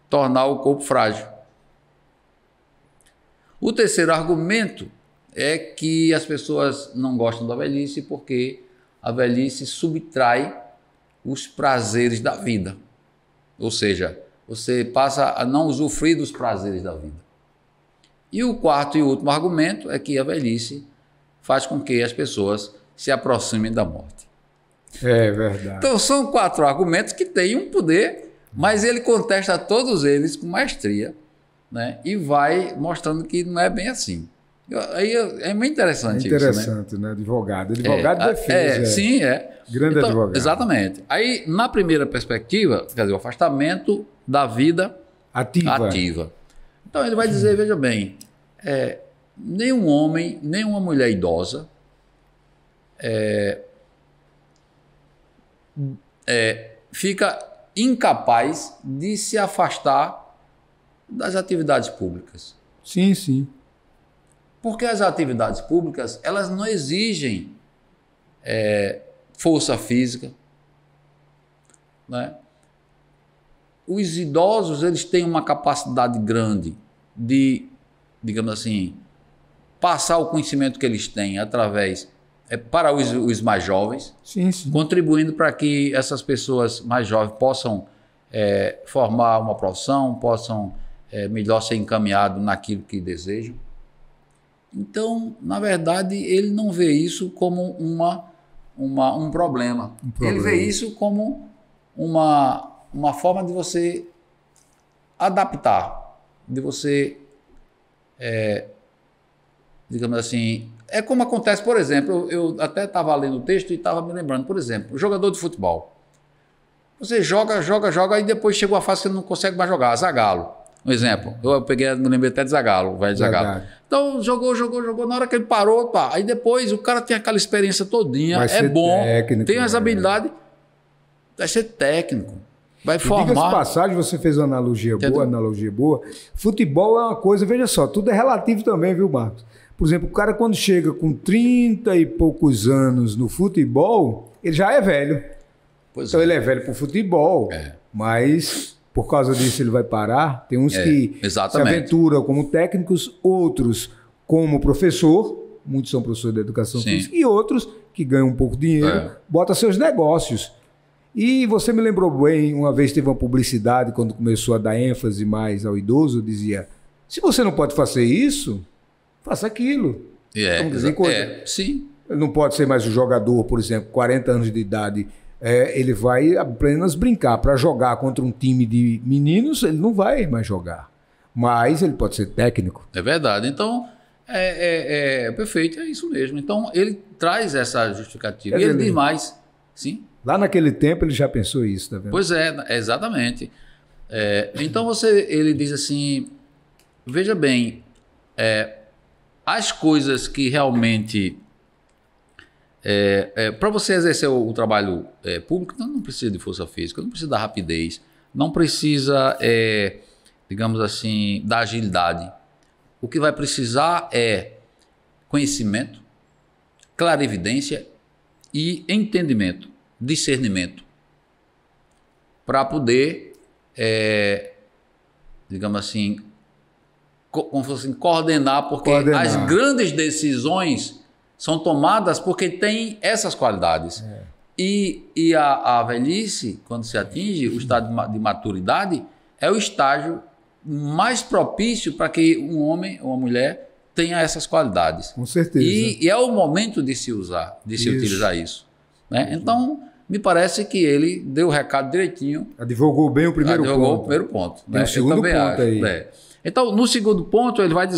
tornar o corpo frágil. O terceiro argumento é que as pessoas não gostam da velhice porque a velhice subtrai os prazeres da vida. Ou seja, você passa a não usufruir dos prazeres da vida. E o quarto e último argumento é que a velhice faz com que as pessoas se aproximem da morte. É verdade. Então são 4 argumentos que têm um poder, mas ele contesta todos eles com maestria, né? E vai mostrando que não é bem assim. Aí é muito interessante, interessante, isso, né? Advogado de defesa. Sim, Grande então, advogado. Exatamente. Aí, na primeira perspectiva, quer dizer, o afastamento da vida ativa. Então, ele vai dizer, veja bem, nenhum homem, nenhuma mulher idosa fica incapaz de se afastar das atividades públicas. Sim, sim. Porque as atividades públicas, elas não exigem força física, né? Os idosos, eles têm uma capacidade grande de, digamos assim, passar o conhecimento que eles têm através, para os mais jovens, sim, sim. Contribuindo para que essas pessoas mais jovens possam formar uma profissão, possam melhor ser encaminhados naquilo que desejam. Então, na verdade, ele não vê isso como um problema. Ele vê isso como uma forma de você adaptar, de você, digamos assim... É como acontece, por exemplo, eu até estava lendo o texto e estava me lembrando, por exemplo, o jogador de futebol. Você joga, e depois chega uma fase que você não consegue mais jogar, Zagallo. Um exemplo, me lembrei até de Zagallo, o velho Zagallo. Então, jogou, na hora que ele parou, pá, aí depois o cara tem aquela experiência todinha, bom, técnico, tem as habilidades, vai ser técnico, vai formar. Diga-se passagem, você fez uma analogia boa. Futebol é uma coisa, veja só, tudo é relativo também, viu, Marcos? Por exemplo, o cara quando chega com 30 e poucos anos no futebol, ele já é velho. Então ele é velho para o futebol, mas... Por causa disso ele vai parar. Tem uns que se aventuram como técnicos, outros como professor, muitos são professores de educação física, e outros que ganham um pouco de dinheiro, botam seus negócios. E você me lembrou bem, uma vez teve uma publicidade, quando começou a dar ênfase mais ao idoso, dizia, se você não pode fazer isso, faça aquilo. Sim. Ele não pode ser mais um jogador, por exemplo, 40 anos de idade, ele vai apenas brincar. Para jogar contra um time de meninos, ele não vai mais jogar. Mas ele pode ser técnico. É verdade. Então, perfeito, é isso mesmo. Então, ele traz essa justificativa. E ele diz mais. Sim. Lá naquele tempo ele já pensou isso, tá vendo? Pois exatamente. Então, ele diz assim, veja bem, as coisas que realmente... para você exercer o trabalho público, não precisa de força física, não precisa da rapidez, não precisa, digamos assim, da agilidade. O que vai precisar é conhecimento, clarividência e entendimento, discernimento, para poder digamos assim, como fosse coordenar, porque as grandes decisões são tomadas porque tem essas qualidades. E a velhice, quando se atinge o estado de maturidade, é o estágio mais propício para que um homem ou uma mulher tenha essas qualidades. Com certeza. E é o momento de se usar, de se utilizar isso. Né? Então, me parece que ele deu o recado direitinho. Advogou bem o primeiro ponto. Advogou o primeiro ponto. Tem o segundo ponto aí. Então, no segundo ponto, ele vai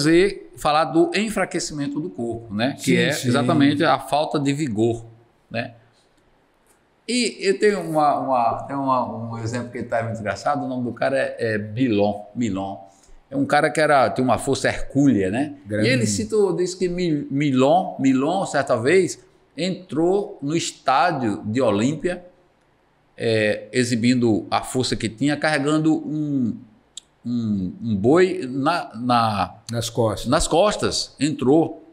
falar do enfraquecimento do corpo, né? Que é exatamente a falta de vigor, né? E eu tenho um exemplo que está muito engraçado. O nome do cara é Milon. É um cara que tem uma força hercúlea, né? Grande. E ele diz que Milon, certa vez, entrou no estádio de Olímpia, exibindo a força que tinha, carregando um boi nas costas. Entrou.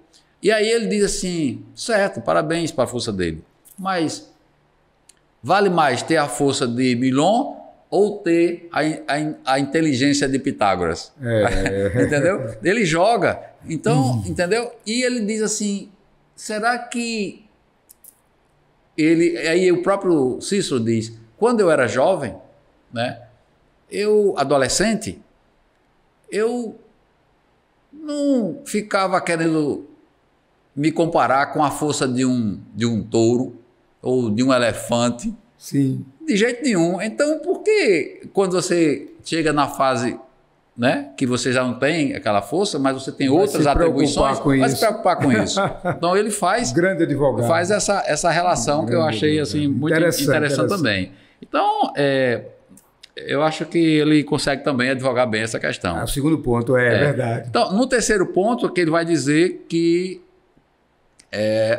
E aí ele diz assim, certo, parabéns para a força dele, mas vale mais ter a força de Milon ou ter a inteligência de Pitágoras? Entendeu? Ele joga, então, entendeu? E ele diz assim, será que aí o próprio Cícero diz, quando eu era jovem, né, adolescente, eu não ficava querendo me comparar com a força de um touro ou de um elefante. Sim. De jeito nenhum. Então, por que quando você chega na fase, né, que você já não tem aquela força, mas você tem outras atribuições, vai se preocupar com isso? Então, ele grande advogado. Faz essa relação que eu achei assim, muito interessante também. Então, eu acho que ele consegue também advogar bem essa questão. O segundo ponto é verdade. Então, no terceiro ponto, que ele vai dizer que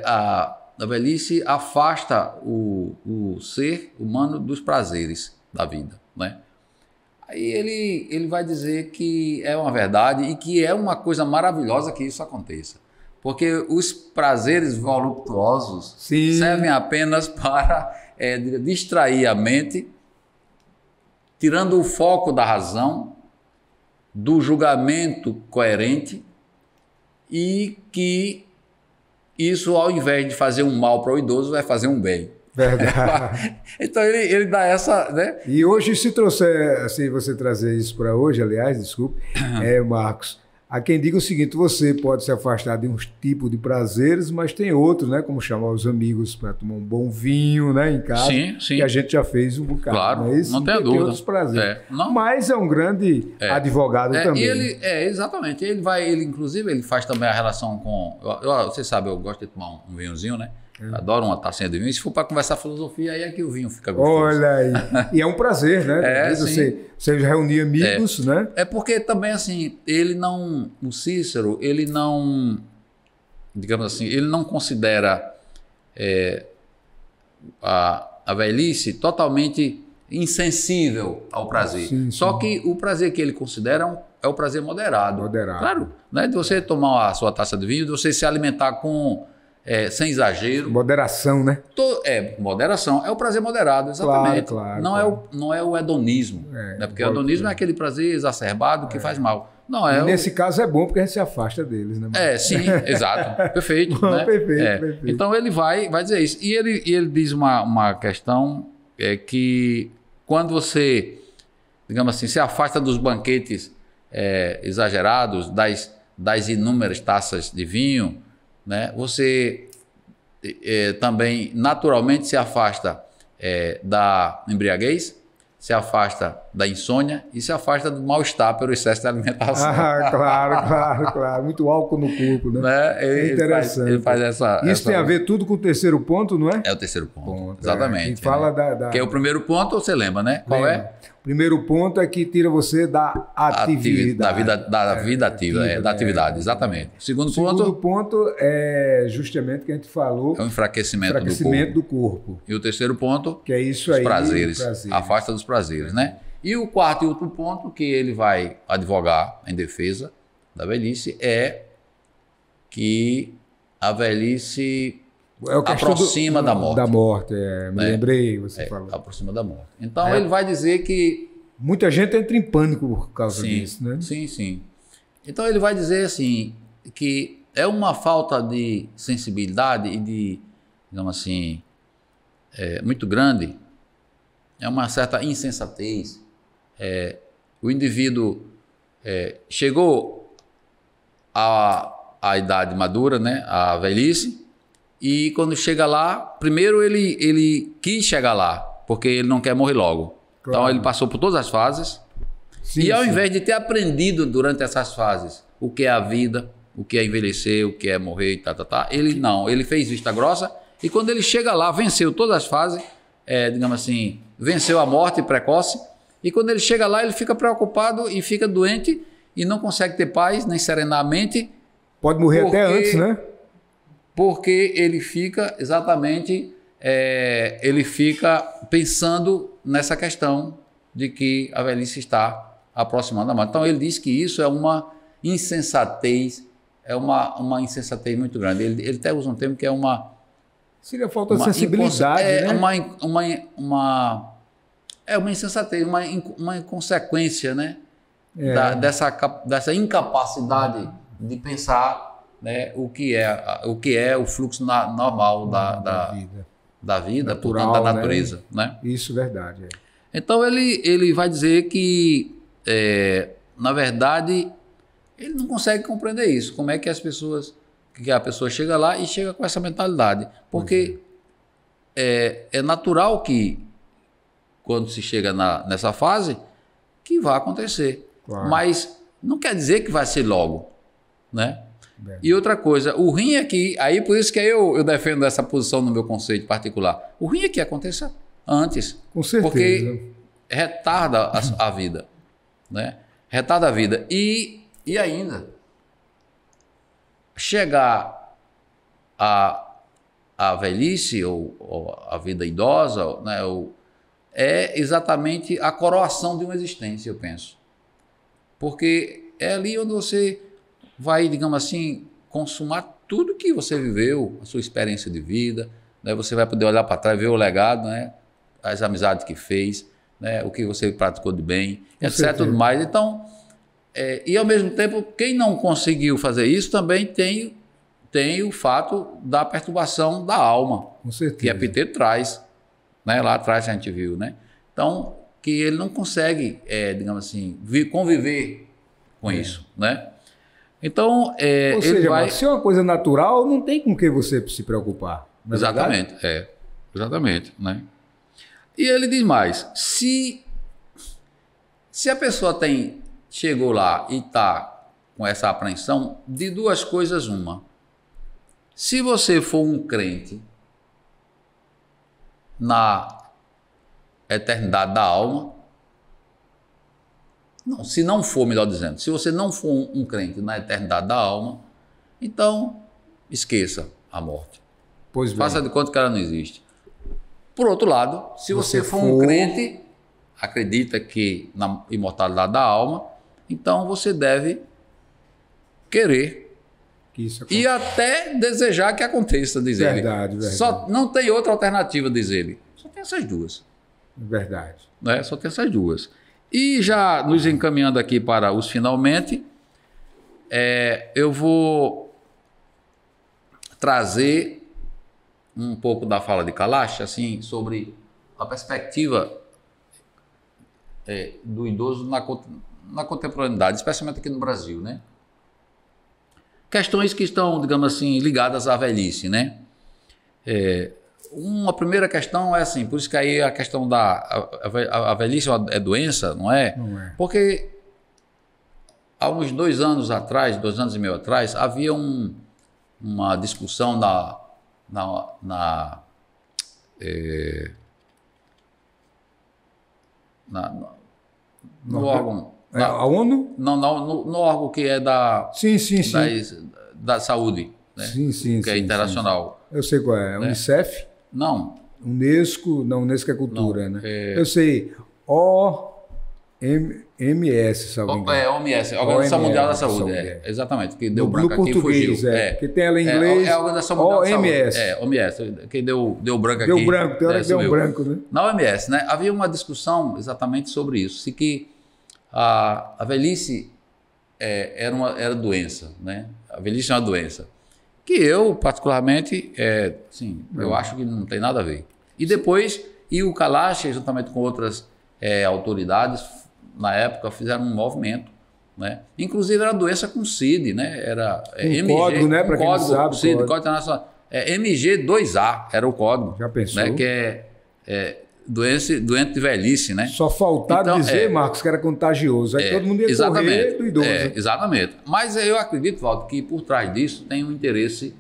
a velhice afasta o ser humano dos prazeres da vida, né? Aí ele vai dizer que é uma verdade e que é uma coisa maravilhosa que isso aconteça. Porque os prazeres voluptuosos servem apenas para distrair a mente, tirando o foco da razão, do julgamento coerente, e que isso, ao invés de fazer um mal para o idoso, vai fazer um bem. Verdade. Então ele dá essa, né? E hoje, se trouxer, assim, você trazer isso para hoje, aliás, desculpe, Marcos, há quem diga o seguinte: você pode se afastar de um tipo de prazeres, mas tem outros, né? Como chamar os amigos para tomar um bom vinho, né? Em casa. Sim. Que a gente já fez um bocado. Claro, não é isso? Não tem dúvida. Tem outros prazeres. Mas é um grande advogado também. Exatamente. Ele inclusive, ele faz também a relação com... Você sabe, eu gosto de tomar um vinhozinho, né? Adoro uma tacinha de vinho. E se for para conversar filosofia, aí é que o vinho fica gostoso. Olha aí. E é um prazer, né? Você reunir amigos, né? É porque também, assim, o Cícero, ele não, digamos assim, ele não considera a velhice totalmente insensível ao prazer. Sim. Só que o prazer que ele considera é o prazer moderado. Claro, né? De você tomar a sua taça de vinho, de você se alimentar sem exagero. Moderação, né? Moderação. É o prazer moderado, exatamente. Claro, não é o hedonismo. Né? Porque o hedonismo é aquele prazer exacerbado que faz mal. Não, nesse caso é bom porque a gente se afasta deles, né? Sim, exato. Perfeito. Né? Perfeito. Então ele vai dizer isso. E ele diz uma questão que quando você, digamos assim, se afasta dos banquetes exagerados, das inúmeras taças de vinho, né? Você também naturalmente se afasta da embriaguez, se afasta da insônia e se afasta do mal-estar pelo excesso de alimentação. Claro. Muito álcool no corpo, né? É interessante. Ele faz essa... Isso tem a ver tudo com o terceiro ponto, não é? É o terceiro ponto. Exatamente. Quem fala que é o primeiro ponto, você lembra, né? Qual é? O primeiro ponto é que tira você da atividade. Da vida ativa, da atividade, exatamente. O segundo ponto é justamente o que a gente falou. É o enfraquecimento do corpo. E o terceiro ponto, que é isso os aí. Prazeres. Afasta dos prazeres, né? E o quarto e último ponto que ele vai advogar em defesa da velhice é que a velhice aproxima da morte. Da morte, me lembrei, você falou. Aproxima da morte. Então ele vai dizer que Muita gente entra em pânico por causa Sim, disso, né? sim, sim. Então ele vai dizer assim que é uma falta de sensibilidade e de, digamos assim, muito grande, é uma certa insensatez. O indivíduo chegou à idade madura, né, à velhice, e quando chega lá, primeiro ele quis chegar lá, porque ele não quer morrer logo. Claro. Então ele passou por todas as fases, Sim, e ao sim. invés de ter aprendido durante essas fases o que é a vida, o que é envelhecer, o que é morrer e ele não, ele fez vista grossa, e quando ele chega lá, venceu todas as fases, digamos assim, venceu a morte precoce, e quando ele chega lá, ele fica preocupado e fica doente e não consegue ter paz, nem serenar a mente. Pode morrer até antes, né? Porque ele fica exatamente, ele fica pensando nessa questão de que a velhice está aproximando da morte. Então ele diz que isso é uma insensatez, uma insensatez muito grande. Ele até usa um termo que é uma... Seria falta de sensibilidade, né? Uma insensatez, uma inconsequência, né? Dessa incapacidade de pensar, né, o que é o fluxo normal da vida, natural, portanto, da natureza. Né? Isso é verdade. Então ele vai dizer que, na verdade, ele não consegue compreender isso. Como é que a pessoa chega lá e chega com essa mentalidade? Porque é natural que, quando se chega nessa fase, que vai acontecer. Claro. Mas não quer dizer que vai ser logo, né? Bem. E outra coisa, o ruim é que, aí por isso que eu defendo essa posição no meu conceito particular, o ruim é que aconteça antes. Com certeza. Porque retarda a vida, né? Retarda a vida. E ainda, chegar à velhice ou à vida idosa, né? É exatamente a coroação de uma existência, eu penso. Porque é ali onde você vai, digamos assim, consumar tudo que você viveu, a sua experiência de vida, né? Você vai poder olhar para trás, ver o legado, né? As amizades que fez, né? O que você praticou de bem, etc. Tudo mais. Então, e ao mesmo tempo, quem não conseguiu fazer isso também tem o fato da perturbação da alma, que Epiteto traz, né? Lá atrás a gente viu, né? Então, que ele não consegue, digamos assim, conviver com isso, né? Então, ou seja, ele vai... se é uma coisa natural, não tem com que você se preocupar. Exatamente, exatamente, né? E ele diz mais, se a pessoa chegou lá e está com essa apreensão, de duas coisas uma. Se você for um crente na eternidade da alma, não, se não for, melhor dizendo, se você não for um crente na eternidade da alma, então esqueça a morte. Pois bem. Faça de conta que ela não existe. Por outro lado, se você for um crente, acredita que na imortalidade da alma, então você deve querer que isso e até desejar que aconteça, diz ele. Verdade. Só não tem outra alternativa, diz ele. Só tem essas duas. Verdade. Né? Só tem essas duas. E já nos encaminhando aqui para os finalmente, eu vou trazer um pouco da fala de Kalash, assim, sobre a perspectiva do idoso na contemporaneidade, especialmente aqui no Brasil, né? Questões que estão, digamos assim, ligadas à velhice, né? Uma primeira questão é assim, por isso que aí a questão a velhice é doença, não é? Não é. Porque há uns 2 anos atrás, 2 anos e meio atrás, havia uma discussão no órgão. A ONU? Não, no órgão que é Sim. da saúde, né? Sim. Que é internacional. Eu sei qual é. Unicef? Não. Unesco é cultura, não, né? Eu sei. OMS. MS, salvo engano. OMS, Organização Mundial da Saúde. Exatamente, que deu branco aqui e fugiu. Que tem ela em inglês. É a Organização Mundial da OMS. Saúde. OMS, que deu branco aqui. Deu branco, tem hora que deu um branco, né? Na OMS, né? Havia uma discussão exatamente sobre isso, se que a velhice era doença, né? A velhice é uma doença. Que eu, particularmente, eu acho que não tem nada a ver. E depois, o Kalash, juntamente com outras autoridades, na época, fizeram um movimento, né? Inclusive era doença com CID, né? Era MG, código, né? Para quem não sabe. CID, Código Internacional. MG2A era o código. Já pensou? Né? Que doente de velhice, né? Só faltava dizer, Marcos, que era contagioso. Aí todo mundo ia correr do idoso. Exatamente. Mas eu acredito, Walter, que por trás disso tem um interesse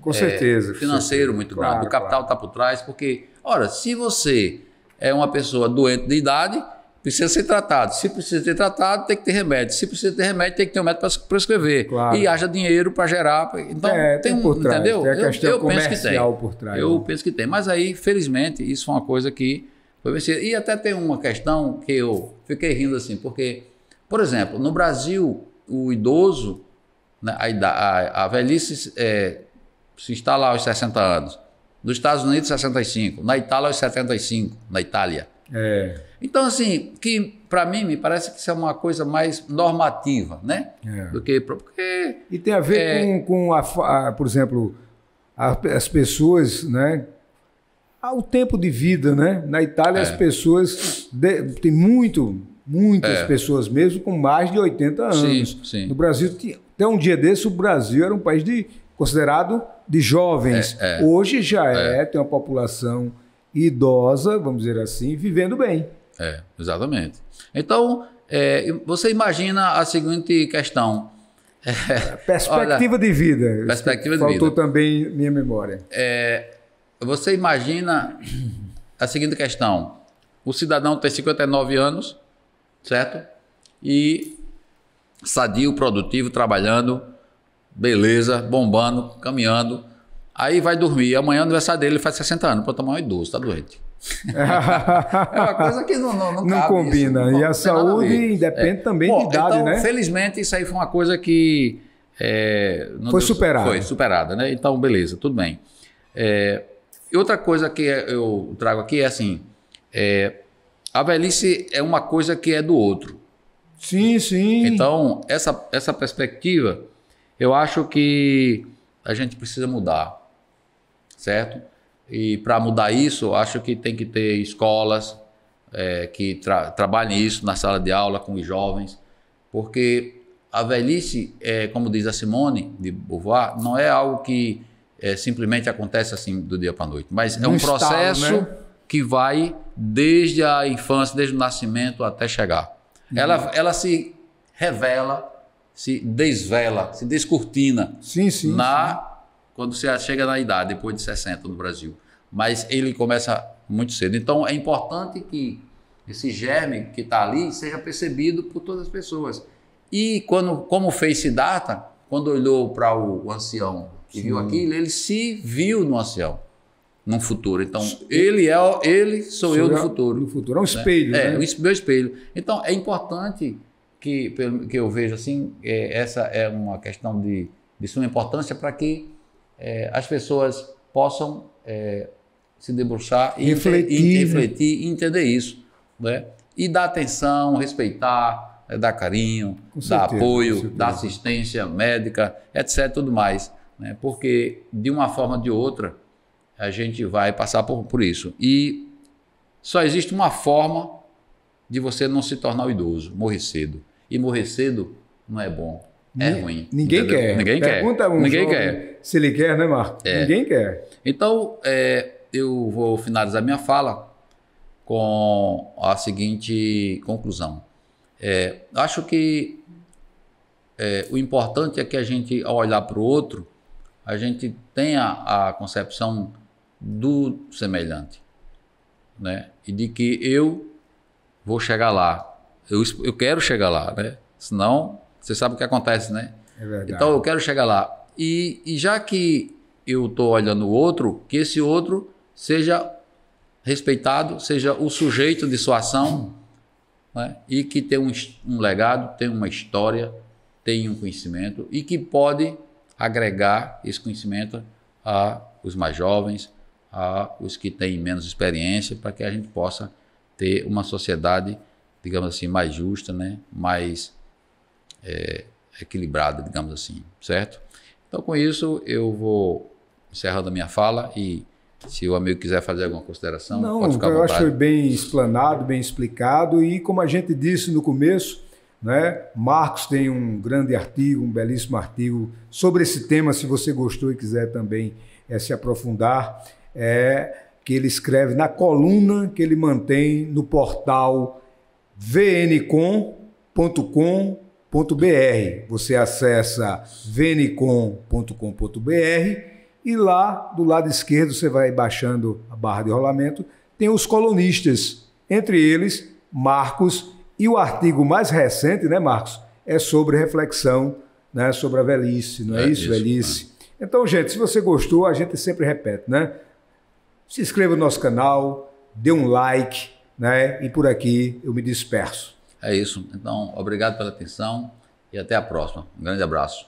com certeza, financeiro muito grande. O capital está por trás, porque, ora, se você é uma pessoa doente de idade, precisa ser tratado. Se precisa ser tratado, tem que ter remédio. Se precisa ter remédio, tem que ter um médico para prescrever. Claro. E haja dinheiro para gerar. Então, tem por trás, entendeu? Tem a questão eu penso que tem. Por trás. Eu penso que tem. Mas aí, felizmente, isso foi uma coisa que foi vencida. E até tem uma questão que eu fiquei rindo assim, porque, por exemplo, no Brasil, o idoso, né, a velhice se instala aos 60 anos. Nos Estados Unidos, 65. Na Itália, aos 75. Na Itália. Então, assim, que para mim me parece que isso é uma coisa mais normativa, né? Do que porque e tem a ver com por exemplo, as pessoas, né? O tempo de vida, né? Na Itália as pessoas tem muitas pessoas mesmo com mais de 80 anos. Sim. No Brasil, até um dia desse, o Brasil era um país considerado de jovens. Hoje já tem uma população idosa, vamos dizer assim, vivendo bem. Exatamente. Então, você imagina a seguinte questão. Perspectiva de vida. Perspectiva de vida. Faltou também minha memória. Você imagina a seguinte questão. O cidadão tem 59 anos, certo? E sadio, produtivo, trabalhando, beleza, bombando, caminhando. Aí vai dormir. Amanhã é o aniversário dele, ele faz 60 anos. Pô, tomar um idoso, tá doente. É uma coisa que não cabe, combina. Isso, e a saúde independe também de idade, então, né? Felizmente, isso aí foi uma coisa que foi superada. Foi superada, né? Então, beleza, tudo bem. E outra coisa que eu trago aqui é assim, a velhice é uma coisa que é do outro. Sim. Então, essa perspectiva, eu acho que a gente precisa mudar, certo? E para mudar isso, eu acho que tem que ter escolas que trabalhem isso na sala de aula com os jovens, porque a velhice, como diz a Simone de Beauvoir, não é algo que simplesmente acontece assim do dia para a noite, mas é um processo, né? Que vai desde a infância, desde o nascimento até chegar. Ela se revela, se desvela, se descortina quando você chega na idade, depois de 60 no Brasil. Mas ele começa muito cedo. Então é importante que esse germe que está ali seja percebido por todas as pessoas. E como fez Siddhartha, quando olhou para o ancião e viu aquilo, ele se viu no ancião, no futuro. Então ele sou eu no futuro. No futuro é um espelho, né? É meu espelho. Então é importante que eu vejo assim, essa é uma questão de suma importância para que as pessoas possam se debruçar e refletir e entender isso, né? E dar atenção, respeitar, dar carinho, dar apoio, dar assistência médica, etc. Tudo mais, né? Porque de uma forma ou de outra a gente vai passar por isso. E só existe uma forma de você não se tornar um idoso: morrer cedo. E morrer cedo não é bom, é ruim. Ninguém quer. Pergunta ninguém quer. Se ele quer, né, Marco? Ninguém quer. Então, eu vou finalizar minha fala com a seguinte conclusão. Acho que o importante é que a gente, ao olhar para o outro, a gente tenha a concepção do semelhante, né? E de que eu vou chegar lá. Eu quero chegar lá, né? Senão, você sabe o que acontece, né? É verdade. Então, eu quero chegar lá. E já que eu estou olhando o outro, que esse outro seja respeitado, seja o sujeito de sua ação, né? E que tem um legado, tem uma história, tem um conhecimento e que pode agregar esse conhecimento a os mais jovens, a os que têm menos experiência, para que a gente possa ter uma sociedade, digamos assim, mais justa, né? Mais equilibrada, digamos assim, certo? Então, com isso, eu vou encerrando a minha fala e se o amigo quiser fazer alguma consideração, não, pode ficar à eu acho que vontade. foi bem explanado, bem explicado e como a gente disse no começo, né, Marcos tem um grande artigo, um belíssimo artigo sobre esse tema, se você gostou e quiser também se aprofundar, que ele escreve na coluna que ele mantém no portal vncom.com.br. Você acessa vncom.com.br e lá do lado esquerdo você vai baixando a barra de rolamento, tem os colunistas, entre eles Marcos, e o artigo mais recente, né, Marcos, é sobre reflexão, né, sobre a velhice, não é isso, velhice? Então, gente, se você gostou, a gente sempre repete, né? Se inscreva no nosso canal, dê um like, né? E por aqui eu me disperso. É isso. Então, obrigado pela atenção e até a próxima. Um grande abraço.